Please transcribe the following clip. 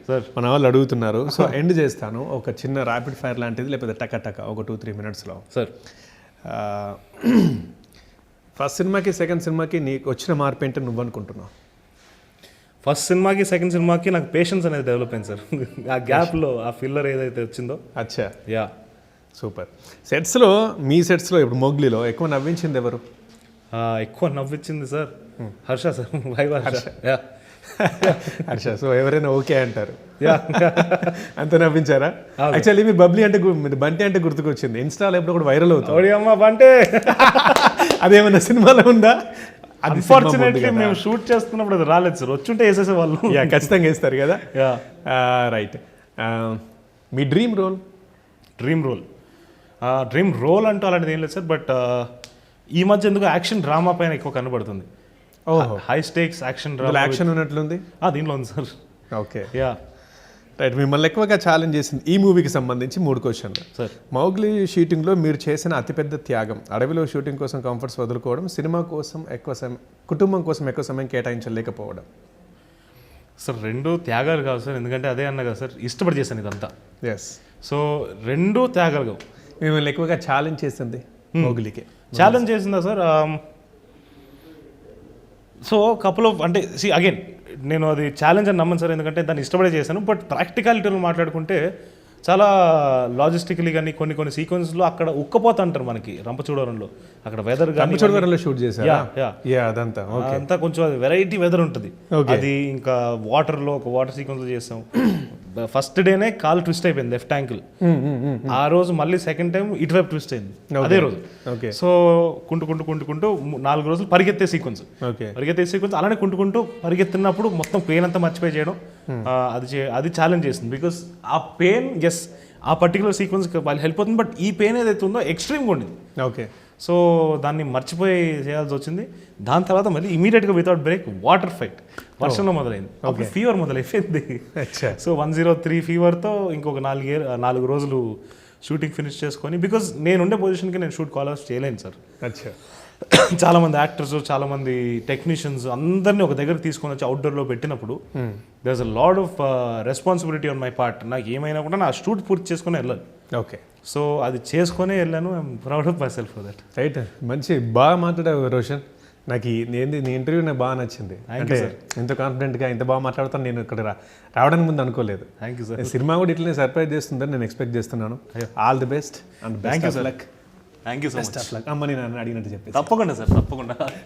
Sir మన వాళ్ళు అడుగుతున్నారు, సో ఎండ్ చేస్తాను ఒక చిన్న ర్యాపిడ్ ఫైర్ లాంటిది, లేకపోతే టక ఒక 2-3 మినిట్స్లో. సార్ ఫస్ట్ సినిమాకి సెకండ్ సినిమాకి నీకు వచ్చిన మార్పు ఏంటో నువ్వు అనుకుంటున్నావు? ఫస్ట్ సినిమాకి సెకండ్ సినిమాకి నాకు పేషెన్స్ అనేది డెవలప్ అయింది సార్. ఆ గ్యాప్లో ఆ ఫిల్లర్ ఏదైతే వచ్చిందో. అచ్చా, యా సూపర్. సెట్స్లో మీ సెట్స్లో ఇప్పుడు మొగ్లీలో ఎక్కువ నవ్వించింది ఎవరు? ఎక్కువ నవ్వించింది sir Harsha sir. Viva Harsha. Yeah Harsha. So ఎవరైనా ఓకే అంటారు. యా అంత నవ్వించారా? యాక్చువల్లీ మీ బబ్లీ అంటే మీరు బంటి అంటే గుర్తుకొచ్చింది. ఇన్స్టాలో ఎప్పుడు కూడా వైరల్ అవుతుంది. ఓడి అమ్మ బంటే. అదేమన్నా సినిమాలో ఉందా? అన్ఫార్చునేట్లీ మేము షూట్ చేస్తున్నప్పుడు అది రాలేదు సార్. వచ్చుంటే వేసేసే వాళ్ళు. యా, ఖచ్చితంగా వేస్తారు కదా. Yeah right. మీ డ్రీమ్ రోల్? డ్రీమ్ రోల్ అంటూ అలాంటిది ఏం లేదు సార్. బట్ ఈ మధ్య ఎందుకు యాక్షన్ డ్రామా పైన ఎక్కువ కనబడుతుంది. ఓహో, high stakes action drama. Action ఉన్నట్లుంది దీనిలో ఉంది సార్. Okay, yeah right. మిమ్మల్ని ఎక్కువగా ఛాలెంజ్ చేసింది ఈ మూవీకి సంబంధించి 3 క్వశ్చన్లు. సార్ మౌగ్లీ షూటింగ్లో మీరు చేసిన అతిపెద్ద త్యాగం, అడవిలో షూటింగ్ కోసం కంఫర్ట్స్ వదులుకోవడం, సినిమా కోసం ఎక్కువ సమయం, కుటుంబం కోసం ఎక్కువ సమయం కేటాయించలేకపోవడం. సార్ 2 త్యాగాలు కాదు సార్. ఎందుకంటే అదే అన్న కదా సార్, ఇష్టపడి చేశాను ఇదంతా. ఎస్. సో 2 త్యాగాలు కావు. మిమ్మల్ని ఎక్కువగా ఛాలెంజ్ చేసింది మౌగ్లీకి? ఛాలెంజ్ చేసిందా సార్? సో కపుల్ ఆఫ్ అంటే అగైన్ నేను అది ఛాలెంజ్ అని నమ్మను సార్. ఎందుకంటే దాన్ని ఇష్టపడే చేశాను. బట్ ప్రాక్టికాలిటీలో మాట్లాడుకుంటే చాలా లాజిస్టికలీ కానీ కొన్ని సీక్వెన్స్లో అక్కడ ఉక్కపోతా అంటారు మనకి రంపచోడవరంలో. అక్కడ వెదర్ రంపచోడవరంలో షూట్ చేశారా? అదంతా అంతా కొంచెం వెరైటీ వెదర్ ఉంటుంది. అది ఇంకా వాటర్లో ఒక వాటర్ సీక్వెన్స్లో చేస్తాం. ఫస్ట్ డేనే కాలు ట్విస్ట్ అయిపోయింది, లెఫ్ట్ యాంకిల్. ఆ రోజు మళ్ళీ సెకండ్ టైం ఇటువైపు ట్విస్ట్ అయింది అదే రోజు. సో కుంటుకుంటూ 4 రోజులు పరిగెత్తే సీక్వెన్స్. అలానే కుంటుకుంటూ పరిగెత్తినప్పుడు మొత్తం పెయిన్ అంతా మర్చిపోయి చేయడం, అది ఛాలెంజ్ చేస్తుంది. బికాస్ ఆ పెయిన్ ఆ పర్టికులర్ సీక్వెన్స్ వాళ్ళు హెల్ప్ అవుతుంది. బట్ ఈ పెయిన్ ఏదైతే ఉందో ఎక్స్ట్రీమ్గా ఉండింది. ఓకే. సో దాన్ని మర్చిపోయి చేయాల్సి వచ్చింది. దాని తర్వాత మళ్ళీ ఇమీడియట్గా వితౌట్ బ్రేక్ వాటర్ ఫైట్ వర్షంలో మొదలైంది. అప్పుడు ఫీవర్ మొదలైపోయింది. సో 103 ఫీవర్తో ఇంకొక 4 రోజులు షూటింగ్ ఫినిష్ చేసుకొని, బికాజ్ నేను ఉండే పొజిషన్కి నేను షూట్ కాల్ చేయలేను సార్. చాలామంది యాక్టర్స్, చాలామంది టెక్నీషియన్స్ అందరినీ ఒక దగ్గర తీసుకొని వచ్చి అవుట్డోర్లో పెట్టినప్పుడు there is a lot of responsibility on my part. నాకు ఏమైనా కూడా నా షూట్ పూర్తి చేసుకుని వెళ్ళాలి. ఓకే. సో అది చేసుకునే వెళ్ళాను. I'm proud of my self for that. Right. మంచి బాగా మాట్లాడావు రోషన్. నాకు నీ ఇంటర్వ్యూ నాకు బాగా నచ్చింది. అంటే ఇంత కాన్ఫిడెంట్గా ఇంత బాగా మాట్లాడుతాను నేను ఇక్కడ రావడానికి ముందు అనుకోలేదు. Thank you sir. సినిమా కూడా ఇట్లనే సర్ప్రైజ్ చేస్తుందని నేను ఎక్స్పెక్ట్ చేస్తున్నాను. All the best and thank you best sir. Of luck. Thank you so much. అమ్మని నన్ను అడిగినట్టు చెప్పి తప్పకుండా సార్, తప్పకుండా.